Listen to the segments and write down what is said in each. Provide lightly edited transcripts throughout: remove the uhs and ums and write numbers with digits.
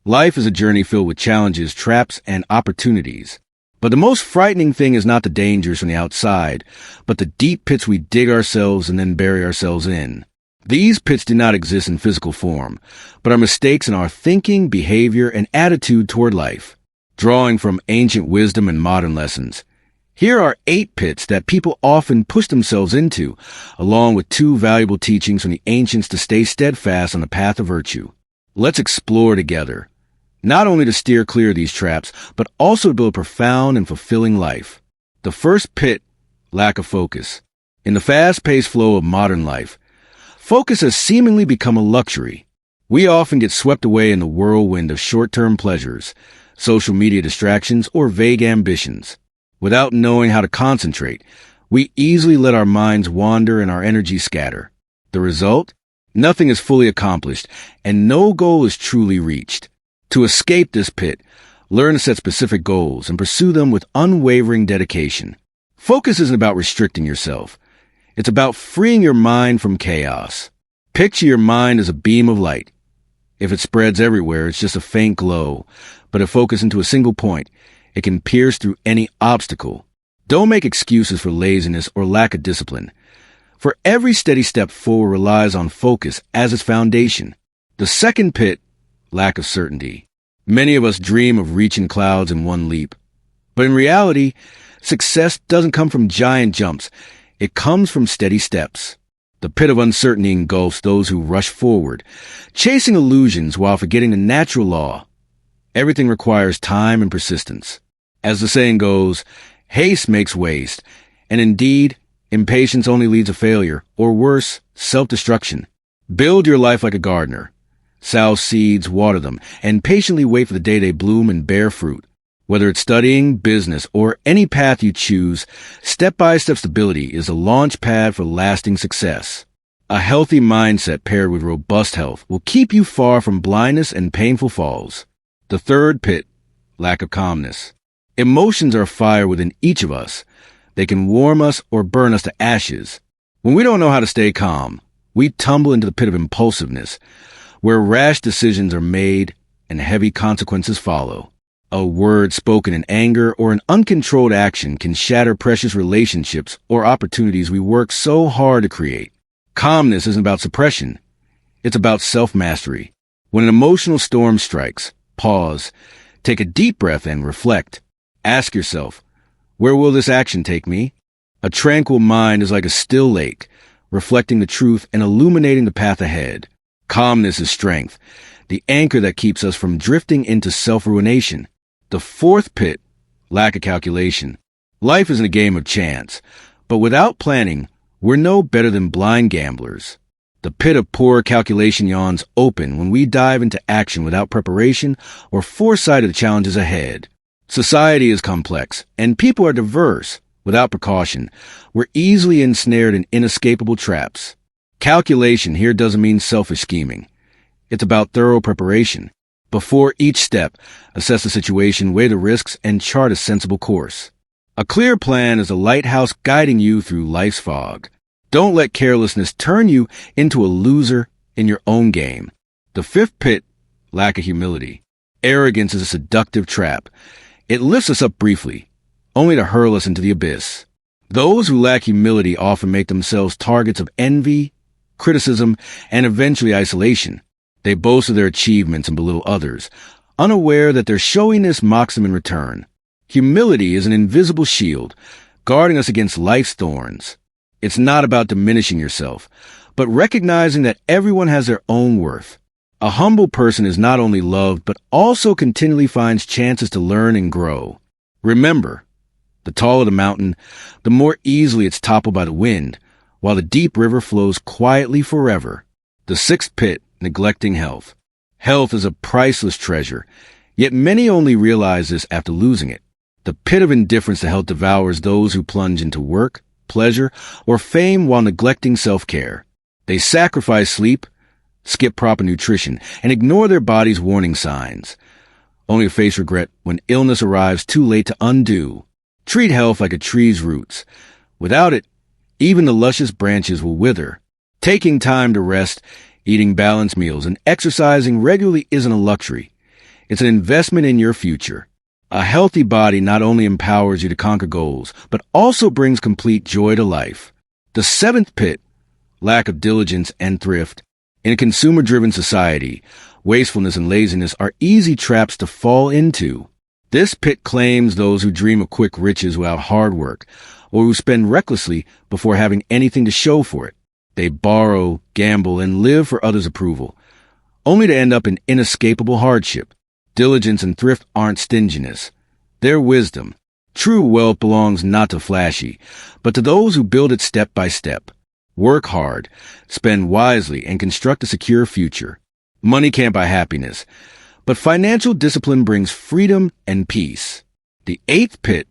Life is a journey filled with challenges, traps, and opportunities. But the most frightening thing is not the dangers from the outside, but the deep pits we dig ourselves and then bury ourselves in. These pits do not exist in physical form, but are mistakes in our thinking, behavior, and attitude toward life. Drawing from ancient wisdom and modern lessons, here are 8 pits that people often push themselves into, along with 2 valuable teachings from the ancients to stay steadfast on the path of virtue. Let's explore together, not only to steer clear of these traps, but also to build a profound and fulfilling life. The first pit, lack of focus. In the fast-paced flow of modern life, focus has seemingly become a luxury. We often get swept away in the whirlwind of short-term pleasures, social media distractions, or vague ambitions. Without knowing how to concentrate, we easily let our minds wander and our energy scatter. The result? Nothing is fully accomplished, and no goal is truly reached. To escape this pit, learn to set specific goals and pursue them with unwavering dedication. Focus isn't about restricting yourself. It's about freeing your mind from chaos. Picture your mind as a beam of light. If it spreads everywhere, it's just a faint glow, but if focused into a single point, it can pierce through any obstacle. Don't make excuses for laziness or lack of discipline, for every steady step forward relies on focus as its foundation. The second pit, lack of certainty. Many of us dream of reaching clouds in one leap, but in reality, success doesn't come from giant jumps. It comes from steady steps. The pit of uncertainty engulfs those who rush forward, chasing illusions while forgetting the natural law. Everything requires time and persistence. As the saying goes, haste makes waste, and indeed, impatience only leads to failure, or worse, self-destruction. Build your life like a gardener. Sow seeds, water them, and patiently wait for the day they bloom and bear fruit. Whether it's studying, business, or any path you choose, step-by-step stability is a launch pad for lasting success. A healthy mindset paired with robust health will keep you far from blindness and painful falls. The third pit, lack of calmness. Emotions are a fire within each of us. They can warm us or burn us to ashes. When we don't know how to stay calm, we tumble into the pit of impulsiveness, where rash decisions are made and heavy consequences follow. A word spoken in anger or an uncontrolled action can shatter precious relationships or opportunities we work so hard to create. Calmness isn't about suppression. It's about self-mastery. When an emotional storm strikes, pause, take a deep breath and reflect. Ask yourself, where will this action take me? A tranquil mind is like a still lake, reflecting the truth and illuminating the path ahead. Calmness is strength, the anchor that keeps us from drifting into self-ruination. The fourth pit, lack of calculation. Life isn't a game of chance, but without planning, we're no better than blind gamblers. The pit of poor calculation yawns open when we dive into action without preparation or foresight of the challenges ahead. Society is complex, and people are diverse. Without precaution, we're easily ensnared in inescapable traps. Calculation here doesn't mean selfish scheming. It's about thorough preparation. Before each step, assess the situation, weigh the risks, and chart a sensible course. A clear plan is a lighthouse guiding you through life's fog. Don't let carelessness turn you into a loser in your own game. The fifth pit, lack of humility. Arrogance is a seductive trap. It lifts us up briefly, only to hurl us into the abyss. Those who lack humility often make themselves targets of envy, criticism, and eventually isolation. They boast of their achievements and belittle others, unaware that their showiness mocks them in return. Humility is an invisible shield, guarding us against life's thorns. It's not about diminishing yourself, but recognizing that everyone has their own worth. A humble person is not only loved, but also continually finds chances to learn and grow. Remember, the taller the mountain, the more easily it's toppled by the wind, while the deep river flows quietly forever. The sixth pit, neglecting health. Health is a priceless treasure, yet many only realize this after losing it. The pit of indifference to health devours those who plunge into work, pleasure, or fame while neglecting self-care. They sacrifice sleep, skip proper nutrition, and ignore their body's warning signs, only to face regret when illness arrives too late to undo. Treat health like a tree's roots. Without it, even the luscious branches will wither. Taking time to rest, eating balanced meals, and exercising regularly isn't a luxury. It's an investment in your future. A healthy body not only empowers you to conquer goals, but also brings complete joy to life. The seventh pit, lack of diligence and thrift. In a consumer-driven society, wastefulness and laziness are easy traps to fall into. This pit claims those who dream of quick riches without hard work, or who spend recklessly before having anything to show for it. They borrow, gamble, and live for others' approval, only to end up in inescapable hardship. Diligence and thrift aren't stinginess. They're wisdom. True wealth belongs not to flashy, but to those who build it step by step. Work hard, spend wisely, and construct a secure future. Money can't buy happiness, but financial discipline brings freedom and peace. The eighth pit,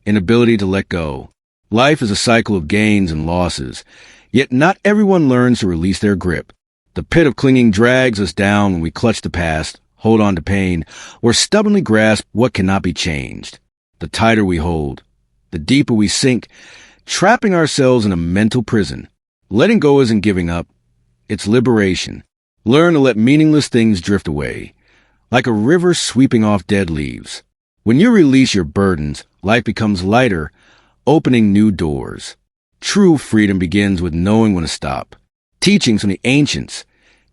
inability to let go. Life is a cycle of gains and losses, yet not everyone learns to release their grip. The pit of clinging drags us down when we clutch the past, hold on to pain, or stubbornly grasp what cannot be changed. The tighter we hold, the deeper we sink, trapping ourselves in a mental prison. Letting go isn't giving up, it's liberation. Learn to let meaningless things drift away, like a river sweeping off dead leaves. When you release your burdens, life becomes lighter, opening new doors. True freedom begins with knowing when to stop. Teachings from the ancients,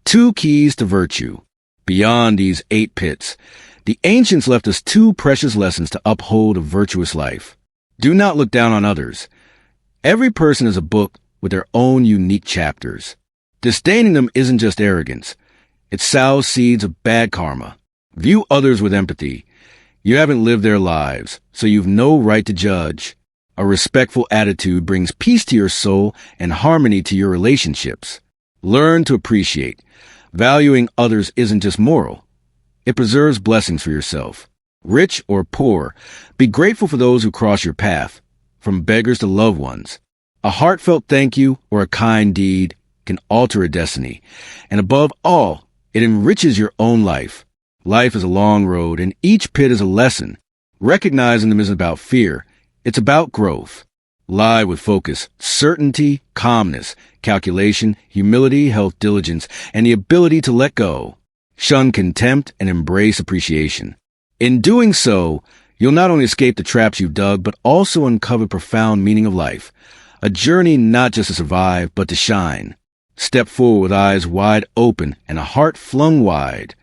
2 keys to virtue. Beyond these 8 pits, the ancients left us 2 precious lessons to uphold a virtuous life. Do not look down on others. Every person is a book with their own unique chapters. Disdaining them isn't just arrogance. It sows seeds of bad karma. View others with empathy. You haven't lived their lives, so you've no right to judge. A respectful attitude brings peace to your soul and harmony to your relationships. Learn to appreciate. Valuing others isn't just moral. It preserves blessings for yourself. Rich or poor, be grateful for those who cross your path, from beggars to loved ones. A heartfelt thank you or a kind deed can alter a destiny, and above all, it enriches your own life. Life is a long road, and each pit is a lesson. Recognizing them isn't about fear, it's about growth. Live with focus, certainty, calmness, calculation, humility, health, diligence, and the ability to let go. Shun contempt and embrace appreciation. In doing so, you'll not only escape the traps you've dug, but also uncover profound meaning of life. A journey not just to survive, but to shine. Step forward with eyes wide open and a heart flung wide.